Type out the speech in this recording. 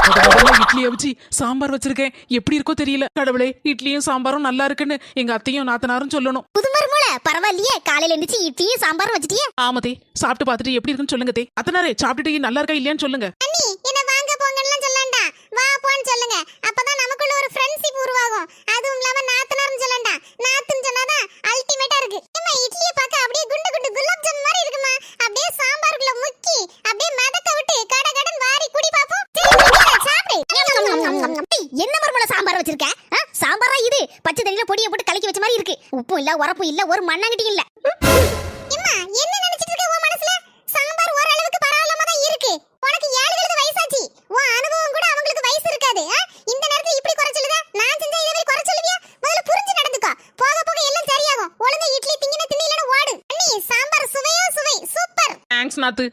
இட்லியை வச்சு சாம்பார் வச்சிருக்கேன், எப்படி இருக்கோ தெரியல. கடவுளே, இட்லியும் சாம்பாரும் நல்லா இருக்குன்னு எங்க அத்தையும் நாத்தனாரும் சொல்லணும். புதுமருமூல பரவாயில்லையே, காலையில எந்திரிச்சு இட்லியும் சாம்பாரும் வச்சிட்டியே. ஆமதே, சாப்பிட்டு பார்த்துட்டு எப்படி இருக்குன்னு சொல்லுங்க தே. அத்தனாரே, சாப்பிட்டுட்டு நல்லா இருக்கா இல்லையான்னு சொல்லுங்க. அண்ணி, என்ன வாங்க போங்கன்னு சொல்லண்டா, வா போன்னு சொல்லுங்க. அப்பதான் நமக்குள்ள ஒரு ஃப்ரெண்ட்ஷிப் உருவாகும். அதுவும் இல்லாம நாத்தனார்னு சொல்லண்டா, நாத்துன்னு சொன்னாதான் அல்டிமேட்டா இருக்கு. ஏம்மா, இட்லியை பார்க்க அப்படியே குண்டு குண்டு குலாப் ஜாம் மாதிரி இருக்குமா? அப்படியே சாம்பாருக்குள்ள முக்கி அப்படியே மதக்க விட்டு கட கடன் வாரி குடி பாப்போம். சாப்பிடு. என்ன மருமல சாம்பார் வச்சிருக்க? சாம்பாரா இது? பச்சை தண்ணில பொடியை போட்டு கலக்கி வச்ச மாதிரி இருக்கு. உப்பு இல்ல, உரப்பு இல்ல, ஒரு மண்ணாங்கட்டி இல்ல. அம்மா, என்ன நினைச்சிட்டு இருக்க உன் மனசுல? சாம்பார் ஓரளவுக்கு பரவாயில்லாம தான் இருக்கு. உனக்கு 7 வயசாச்சு. உன் அனுபவம் கூட அவங்களுக்கு வயசு இருக்காது. இந்த நேரத்துல இப்படி குறைச்சலுதா? நான் செஞ்சா இதே மாதிரி குறைச்சலுவியா? முதல்ல புரிஞ்சு நடந்துக்கோ. போக போக எல்லாம் சரியாகும். ஒழுங்கா இட்லி திங்கின திண்ணிலன ஓடு. அண்ணி, சாம்பார் சுவையோ சுவை, சூப்பர். தேங்க்ஸ் நாத்து.